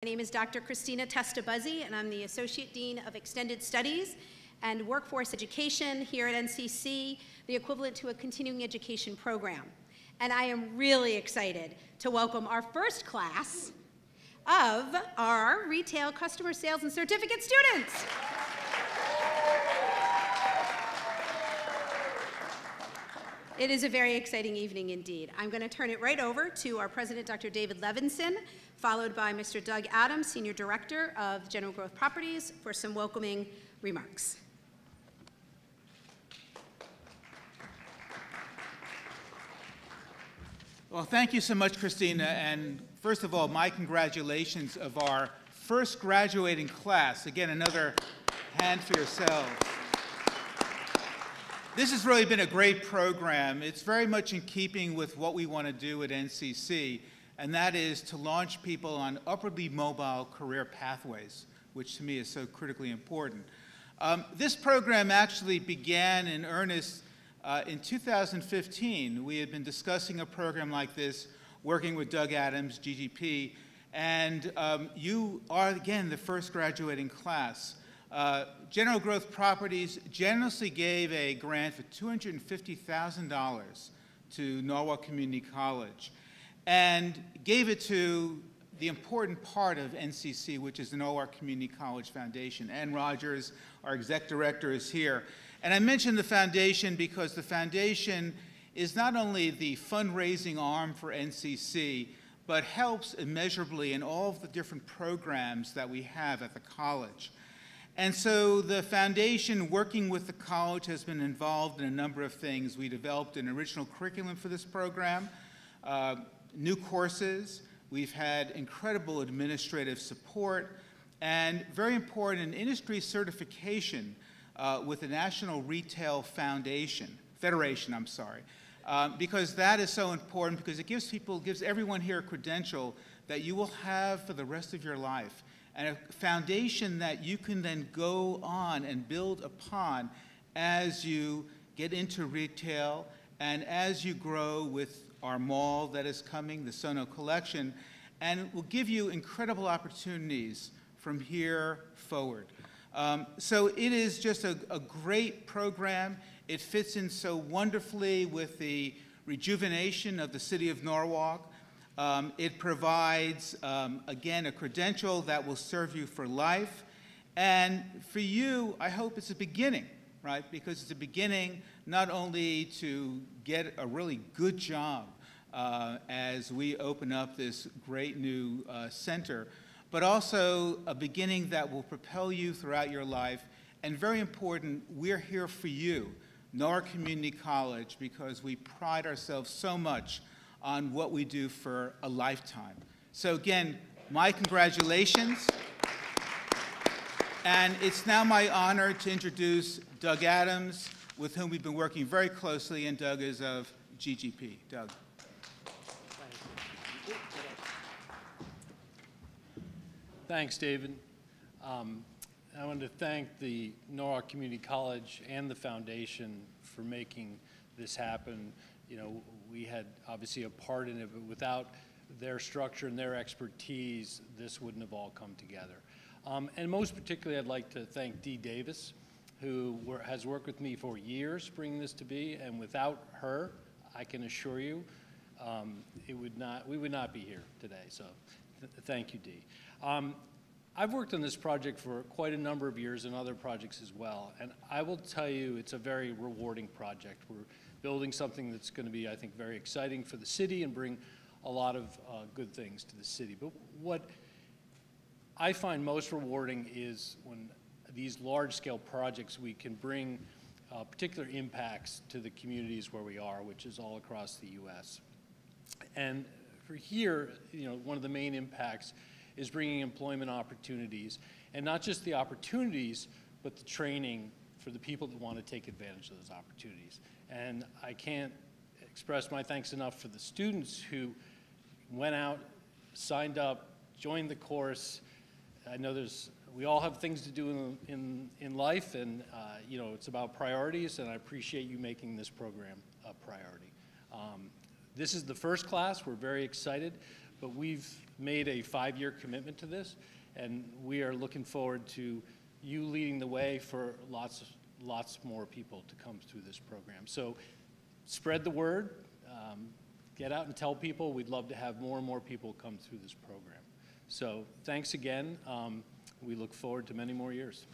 My name is Dr. Christina Testabuzzi, and I'm the Associate Dean of Extended Studies and Workforce Education here at NCC, the equivalent to a continuing education program. And I am really excited to welcome our first class of our retail customer sales and certificate students. It is a very exciting evening indeed. I'm going to turn it right over to our president, Dr. David Levinson, followed by Mr. Doug Adams, Senior Director of General Growth Properties, for some welcoming remarks. Well, thank you so much, Christina, and first of all, my congratulations of our first graduating class. Again, another hand for yourselves. This has really been a great program. It's very much in keeping with what we want to do at NCC, and that is to launch people on upwardly mobile career pathways, which to me is so critically important. This program actually began in earnest in 2015. We had been discussing a program like this, working with Doug Adams, GGP, and you are, again, the first graduating class. General Growth Properties generously gave a grant for $250,000 to Norwalk Community College and gave it to the important part of NCC, which is the Norwalk Community College Foundation. Ann Rogers, our exec director, is here. And I mention the foundation because the foundation is not only the fundraising arm for NCC, but helps immeasurably in all of the different programs that we have at the college. And so the foundation, working with the college, has been involved in a number of things. We developed an original curriculum for this program, new courses. We've had incredible administrative support, and very important, an industry certification with the National Retail Federation, because that is so important, because it gives everyone here a credential that you will have for the rest of your life, and a foundation that you can then go on and build upon as you get into retail and as you grow with our mall that is coming, the Sono Collection, and it will give you incredible opportunities from here forward. So it is just a great program. It fits in so wonderfully with the rejuvenation of the city of Norwalk. It provides, again, a credential that will serve you for life. And for you, I hope it's a beginning, right? Because it's a beginning not only to get a really good job as we open up this great new center, but also a beginning that will propel you throughout your life. And very important, we're here for you, Norwalk Community College, because we pride ourselves so much on what we do for a lifetime. So again, my congratulations. And it's now my honor to introduce Doug Adams, with whom we've been working very closely, and Doug is of GGP. Doug. Thanks, David. I want to thank the Norwalk Community College and the foundation for making this happen. You know, we had obviously a part in it, but without their structure and their expertise, this wouldn't have all come together. And most particularly, I'd like to thank Dee Davis, who has worked with me for years bringing this to be, and without her, I can assure you, we would not be here today. So thank you, Dee. I've worked on this project for quite a number of years and other projects as well, and I will tell you it's a very rewarding project. We're building something that's going to be, I think, very exciting for the city and bring a lot of good things to the city. But what I find most rewarding is when these large-scale projects, we can bring particular impacts to the communities where we are, which is all across the U.S. And for here, you know, one of the main impacts is bringing employment opportunities, and not just the opportunities, but the training for the people that want to take advantage of those opportunities. And I can't express my thanks enough for the students who went out, signed up, joined the course. I know we all have things to do in life, and you know, it's about priorities, and I appreciate you making this program a priority. This is the first class. We're very excited, but we've made a 5-year commitment to this, and we are looking forward to you leading the way for lots more people to come through this program. So spread the word, get out and tell people. We'd love to have more and more people come through this program. So thanks again. We look forward to many more years.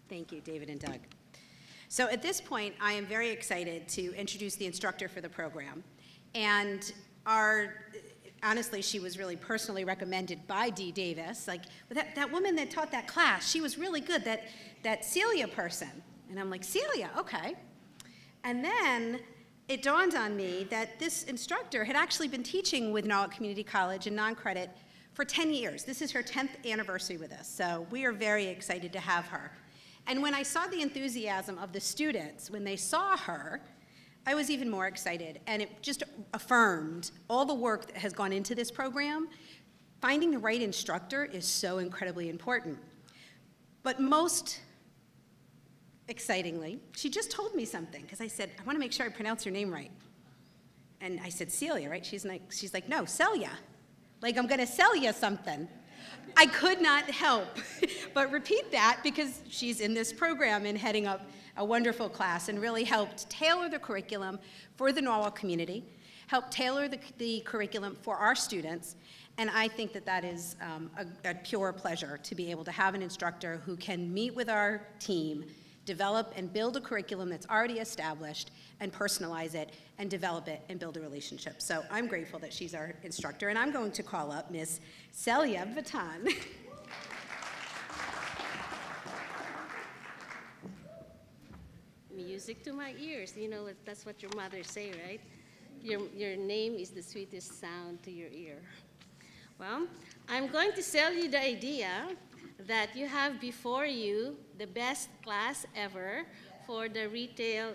Thank you, David and Doug. So at this point, I am very excited to introduce the instructor for the program. And honestly, she was really personally recommended by Dee Davis. Like, that woman that taught that class, she was really good, that Celia person. And I'm like, Celia, okay. And then it dawned on me that this instructor had actually been teaching with Norwalk Community College in non-credit for 10 years. This is her 10th anniversary with us, so we are very excited to have her. And when I saw the enthusiasm of the students, when they saw her, I was even more excited, and it just affirmed all the work that has gone into this program. Finding the right instructor is so incredibly important. But most excitingly, she just told me something, because I said, I want to make sure I pronounce your name right. And I said, Celia, right? She's like, no, Celia. Like, I'm going to sell you something. I could not help but repeat that, because she's in this program and heading up a wonderful class and really helped tailor the curriculum for the Norwalk community, helped tailor the curriculum for our students, and I think that is a pure pleasure to be able to have an instructor who can meet with our team, develop and build a curriculum that's already established, and personalize it, and develop it, and build a relationship. So I'm grateful that she's our instructor, and I'm going to call up Miss Celia Vatan. Music to my ears. You know, that's what your mothers say, right? Your name is the sweetest sound to your ear. Well, I'm going to sell you the idea that you have before you the best class ever for the retail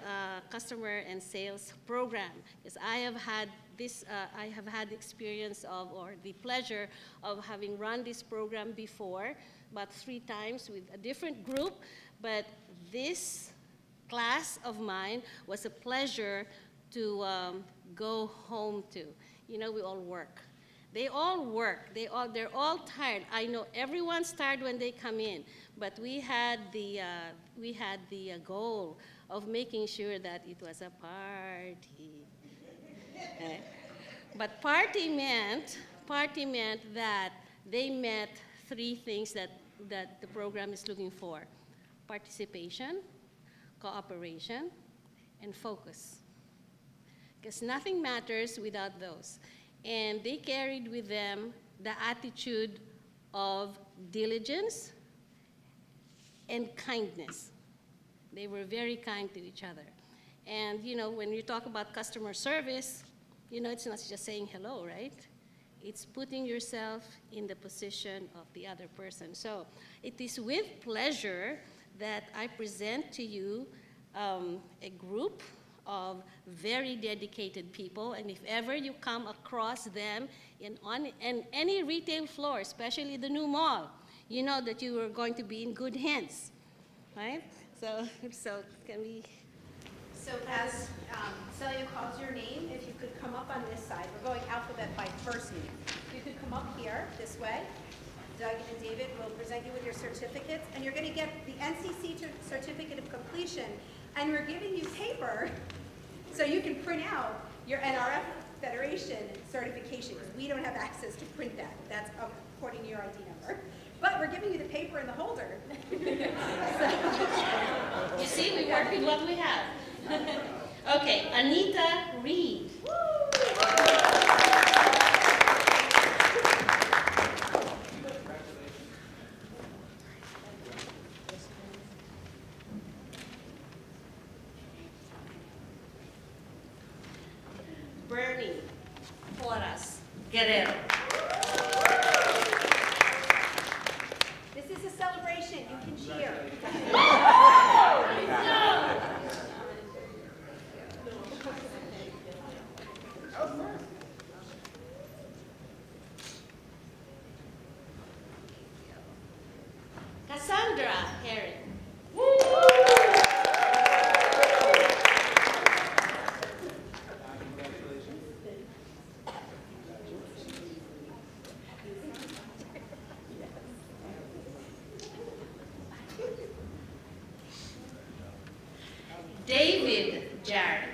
customer and sales program. Because I have had the experience of, or the pleasure of having run this program before, about 3 times with a different group, but this class of mine was a pleasure to go home to. You know, we all work. They all work. They're all tired. I know everyone's tired when they come in, but we had the goal of making sure that it was a party. But party meant that they met 3 things that the program is looking for: participation, cooperation, and focus. Because nothing matters without those. And they carried with them the attitude of diligence and kindness. They were very kind to each other. And you know, when you talk about customer service, you know, it's not just saying hello, right? It's putting yourself in the position of the other person. So it is with pleasure that I present to you a group of very dedicated people, and if ever you come across them on any retail floor, especially the new mall, you know that you are going to be in good hands, right? So can we? So as Celia calls your name, if you could come up on this side. We're going alphabet by first name. You could come up here, this way. Doug and David will present you with your certificates, and you're going to get the NCC Certificate of Completion, and we're giving you paper so you can print out your NRF Federation certification, because we don't have access to print that. That's according to your ID number. But we're giving you the paper in the holder. You see, we work with what we have. Okay, Anita Reed. Bernie Porras Guerrero. This is a celebration. You can cheer. Cassandra Herring. David Jarrett.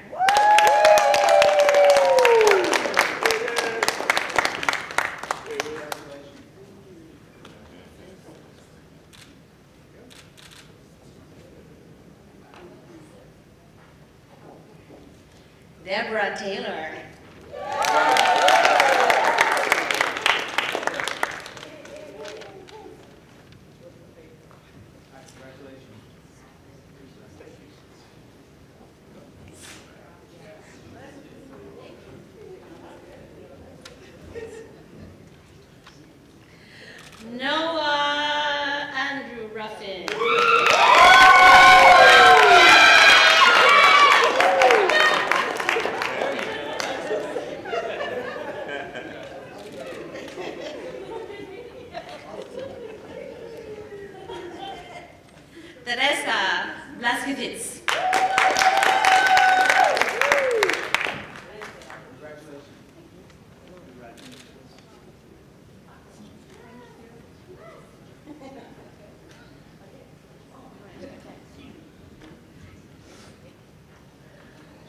Deborah Taylor. Noah Andrew Ruffin. Teresa Blaskowitz.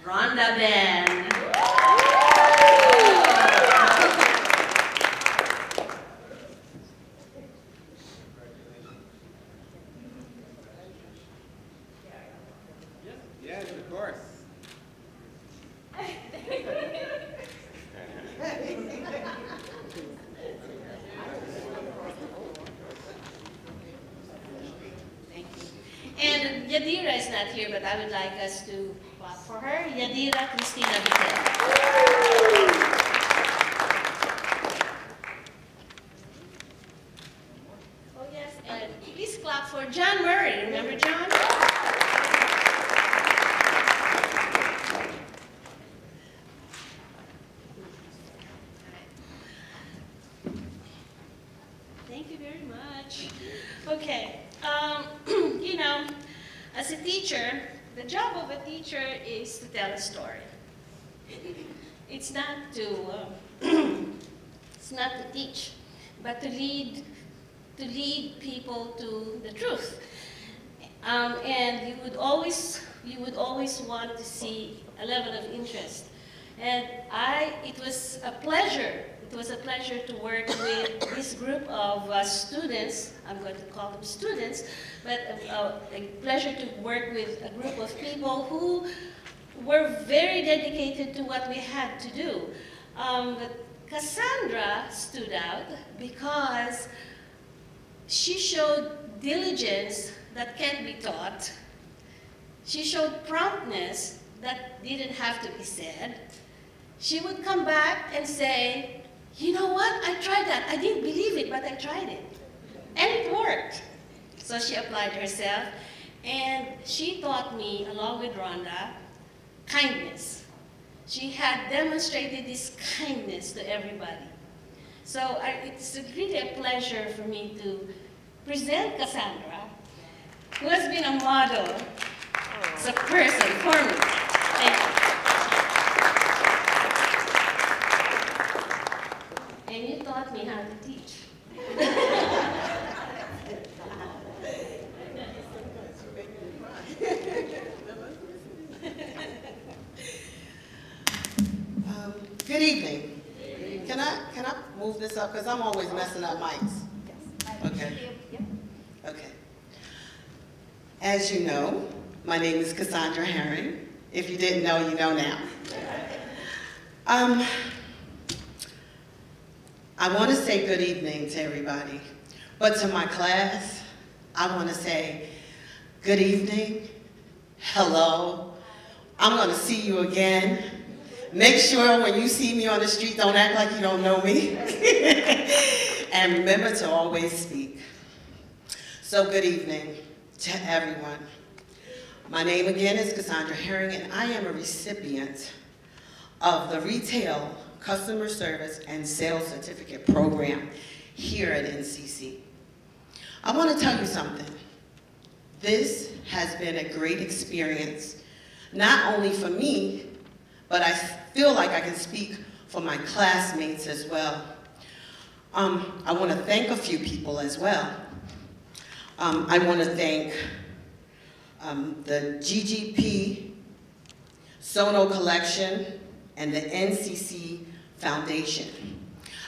Rhonda Ben. Yes, of course. And Yadira is not here, but I would like us to clap for her. Yadira Cristina Vitel. Oh yes, and please clap for John Murray. Remember John? Thank you very much. Okay, you know, as a teacher, the job of a teacher is to tell a story. It's not to, it's not to teach, but to lead people to the truth. And you would always want to see a level of interest. And it was a pleasure to work with this group of students. I'm going to call them students, but a pleasure to work with a group of people who were very dedicated to what we had to do. But Cassandra stood out because she showed diligence that can't be taught. She showed promptness that didn't have to be said. She would come back and say, you know what, I tried that. I didn't believe it, but I tried it. And it worked. So she applied herself, and she taught me, along with Rhonda, kindness. She had demonstrated this kindness to everybody. So it's really a pleasure for me to present Cassandra, who has been a model as a person for me. Thank you. And you taught me how to teach. Good evening. Can I move this up? Because I'm always messing up mics. Okay. Okay. As you know, my name is Cassandra Herring. If you didn't know, you know now. I want to say good evening to everybody, but to my class, I want to say good evening, hello, I'm going to see you again. Make sure when you see me on the street, don't act like you don't know me. And remember to always speak. So good evening to everyone. My name again is Cassandra Herring, and I am a recipient of the Retail Customer Service and Sales Certificate Program here at NCC. I want to tell you something. This has been a great experience, not only for me, but I feel like I can speak for my classmates as well. I want to thank a few people as well. I want to thank the GGP Sono Collection, and the NCC Foundation.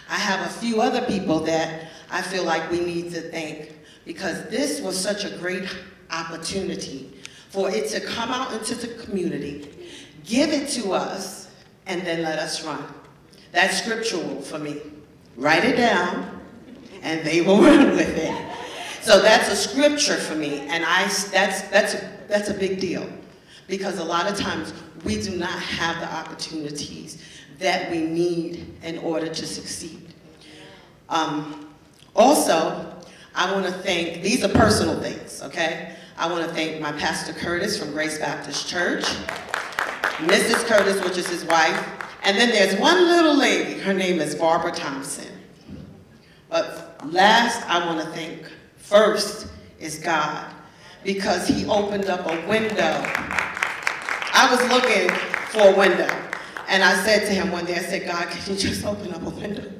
I have a few other people that I feel like we need to thank because this was such a great opportunity for it to come out into the community, give it to us, and then let us run. That's scriptural for me. Write it down, and they will run with it. So that's a scripture for me, and that's a big deal because a lot of times we do not have the opportunities that we need in order to succeed. Also, I want to thank, these are personal things, okay? I want to thank my Pastor Curtis from Grace Baptist Church, Mrs. Curtis, which is his wife, and then there's one little lady, her name is Barbara Thompson. But last, I want to thank, first, is God, because he opened up a window. I was looking for a window, and I said to him one day, I said, God, can you just open up a window?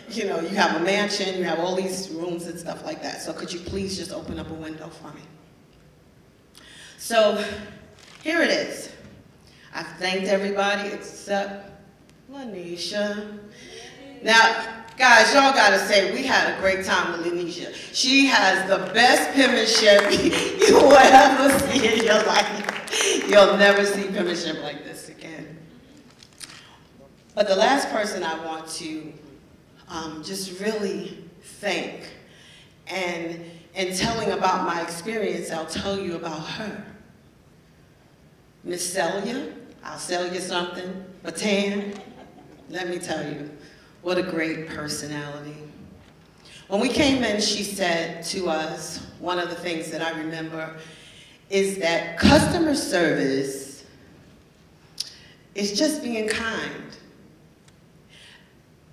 You know, you have a mansion, you have all these rooms and stuff like that, so could you please just open up a window for me? So, here it is. I've thanked everybody except Lanisha. Now, guys, y'all gotta say, we had a great time with Lanisha. She has the best penmanship you will ever see in your life. You'll never see penmanship like this again. But the last person I want to just really thank, and in telling about my experience, I'll tell you about her. Miss Celia, I'll sell you something. Batan, let me tell you, what a great personality. When we came in, she said to us, one of the things that I remember is that customer service is just being kind.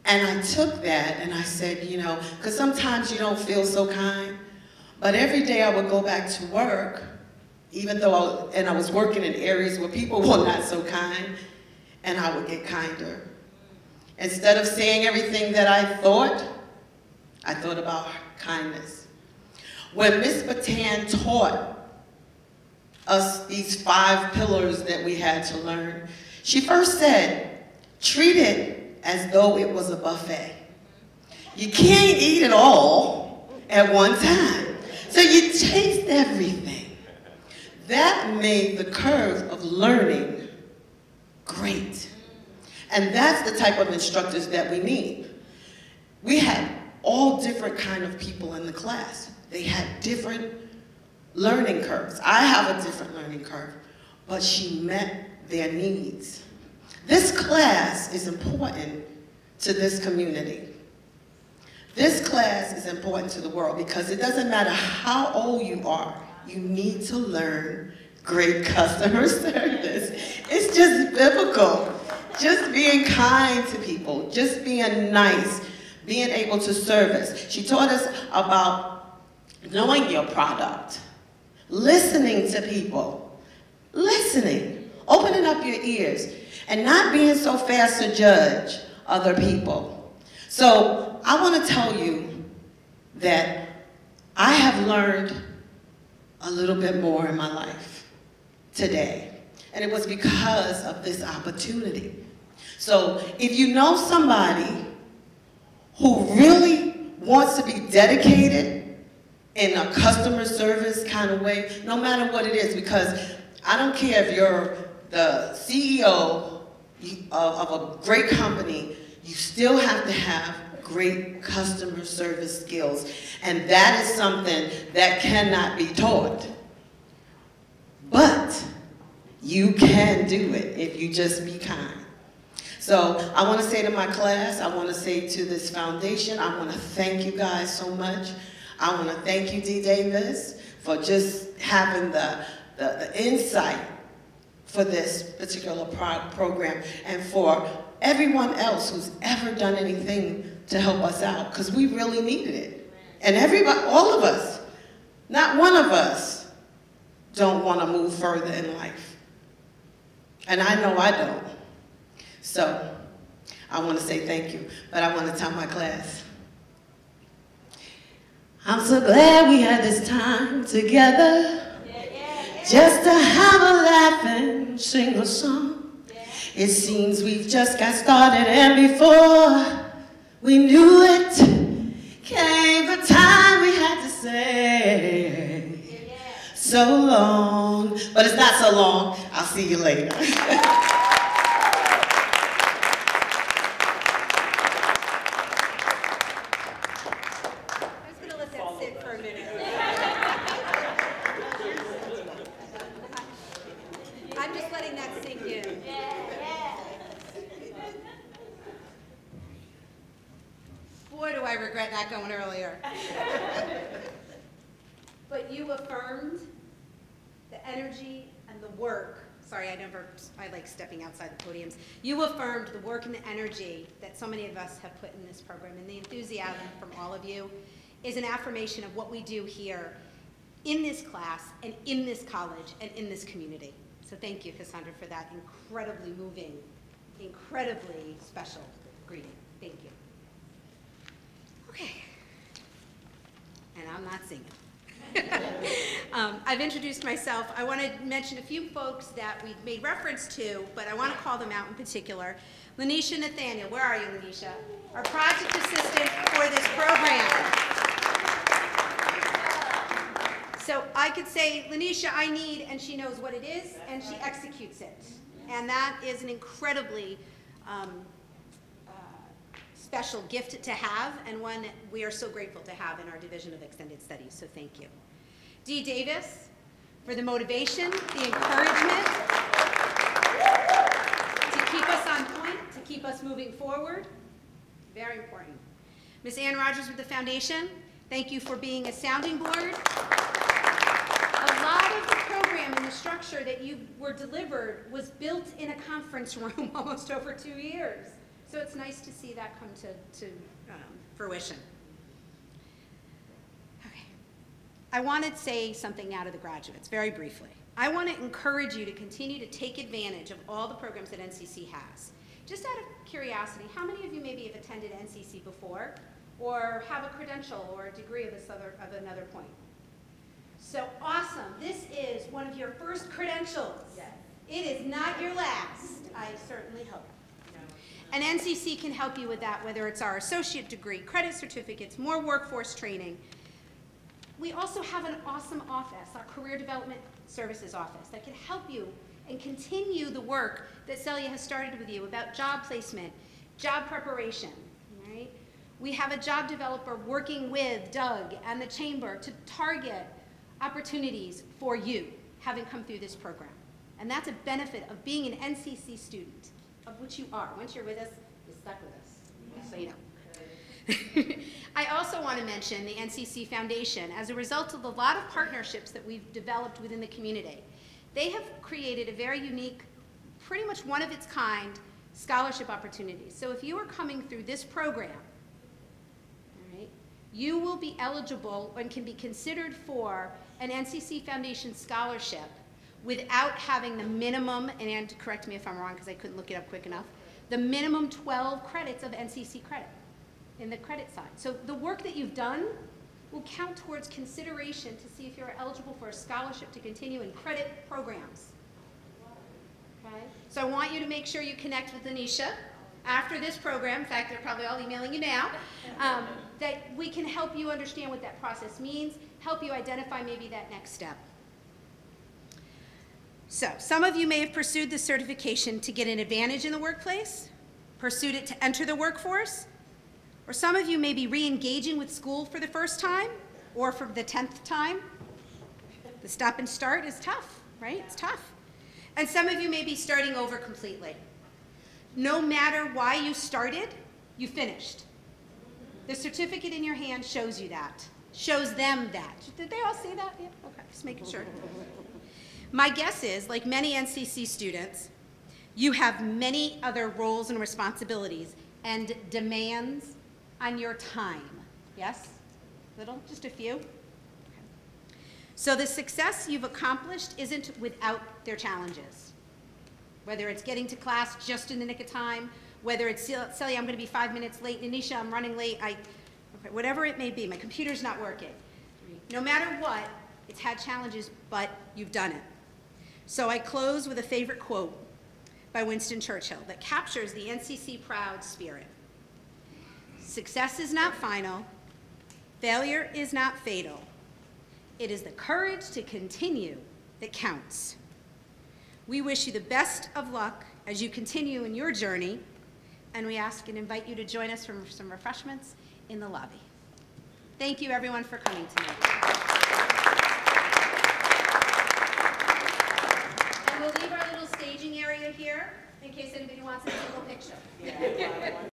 And I took that and I said, you know, because sometimes you don't feel so kind, but every day I would go back to work, even though I was working in areas where people were not so kind, and I would get kinder. Instead of saying everything that I thought about kindness. When Miss Batan taught us these 5 pillars that we had to learn, she first said, treat it as though it was a buffet. You can't eat it all at one time. So you taste everything. That made the curve of learning great. And that's the type of instructors that we need. We had all different kind of people in the class. They had different learning curves. I have a different learning curve, but she met their needs. This class is important to this community. This class is important to the world because it doesn't matter how old you are, you need to learn great customer service. It's just biblical. Just being kind to people, just being nice, being able to service. She taught us about knowing your product, listening to people, listening, opening up your ears, and not being so fast to judge other people. So I want to tell you that I have learned a little bit more in my life today, and it was because of this opportunity. So if you know somebody who really wants to be dedicated in a customer service kind of way, no matter what it is, because I don't care if you're the CEO of a great company, you still have to have great customer service skills. And that is something that cannot be taught. But you can do it if you just be kind. So I want to say to my class, I want to say to this foundation, I want to thank you guys so much. I want to thank you, D. Davis, for just having the insight for this particular program, and for everyone else who's ever done anything to help us out, because we really needed it. And everybody, all of us, not one of us don't want to move further in life. And I know I don't. So I want to say thank you, but I want to tell my class, I'm so glad we had this time together, just to have a laugh and sing a song. It seems we've just got started, and before we knew it, came the time we had to say so long. But it's not so long. I'll see you later. Boy, do I regret not going earlier. But you affirmed the energy and the work. Sorry, I like stepping outside the podiums. You affirmed the work and the energy that so many of us have put in this program, and the enthusiasm from all of you is an affirmation of what we do here in this class and in this college and in this community. So thank you, Cassandra, for that incredibly moving, incredibly special greeting. Thank you. Okay, and I'm not singing. I've introduced myself. I want to mention a few folks that we've made reference to, but I want to call them out in particular. Lanisha Nathaniel, where are you, Lanisha? Our project assistant for this program. So I could say, Lanisha, I need, and she knows what it is, and she executes it. And that is an incredibly special gift to have, and one we are so grateful to have in our Division of Extended Studies, so thank you. Dee Davis, for the motivation, the encouragement, to keep us on point, to keep us moving forward, very important. Ms. Ann Rogers with the Foundation, thank you for being a sounding board. A lot of the program and the structure that you were delivered was built in a conference room almost over 2 years. So it's nice to see that come to fruition. Okay. I want to say something now to the graduates, very briefly. I want to encourage you to continue to take advantage of all the programs that NCC has. Just out of curiosity, how many of you maybe have attended NCC before, or have a credential or a degree of another point? So awesome. This is one of your first credentials. Yes. It is not your last, I certainly hope. And NCC can help you with that, whether it's our associate degree, credit certificates, more workforce training. We also have an awesome office, our Career Development Services office, that can help you and continue the work that Celia has started with you about job placement, job preparation, right? We have a job developer working with Doug and the Chamber to target opportunities for you, having come through this program. And that's a benefit of being an NCC student, of which you are. Once you're with us, you're stuck with us, so you know. I also want to mention the NCC Foundation. As a result of a lot of partnerships that we've developed within the community, they have created a very unique, pretty much one of its kind, scholarship opportunities. So if you are coming through this program, all right, you will be eligible and can be considered for an NCC Foundation scholarship without having the minimum, and correct me if I'm wrong because I couldn't look it up quick enough, the minimum 12 credits of NCC credit in the credit side. So the work that you've done will count towards consideration to see if you're eligible for a scholarship to continue in credit programs. Okay? So I want you to make sure you connect with Anisha after this program. In fact, they're probably all emailing you now, that we can help you understand what that process means, help you identify maybe that next step. So, some of you may have pursued this certification to get an advantage in the workplace, pursued it to enter the workforce, or some of you may be re-engaging with school for the first time, or for the 10th time. The stop and start is tough, right? It's tough. And some of you may be starting over completely. No matter why you started, you finished. The certificate in your hand shows you that, shows them that. Did they all say that? Yeah, okay, just making sure. My guess is, like many NCC students, you have many other roles and responsibilities and demands on your time. Yes? Little? Just a few? Okay. So the success you've accomplished isn't without their challenges. Whether it's getting to class just in the nick of time, whether it's, Celia, I'm going to be 5 minutes late, Anisha, I'm running late, okay, whatever it may be, my computer's not working. No matter what, it's had challenges, but you've done it. So I close with a favorite quote by Winston Churchill that captures the NCC proud spirit. Success is not final. Failure is not fatal. It is the courage to continue that counts. We wish you the best of luck as you continue in your journey, and we ask and invite you to join us for some refreshments in the lobby. Thank you, everyone, for coming tonight. And we'll leave our little staging area here in case anybody wants a single picture.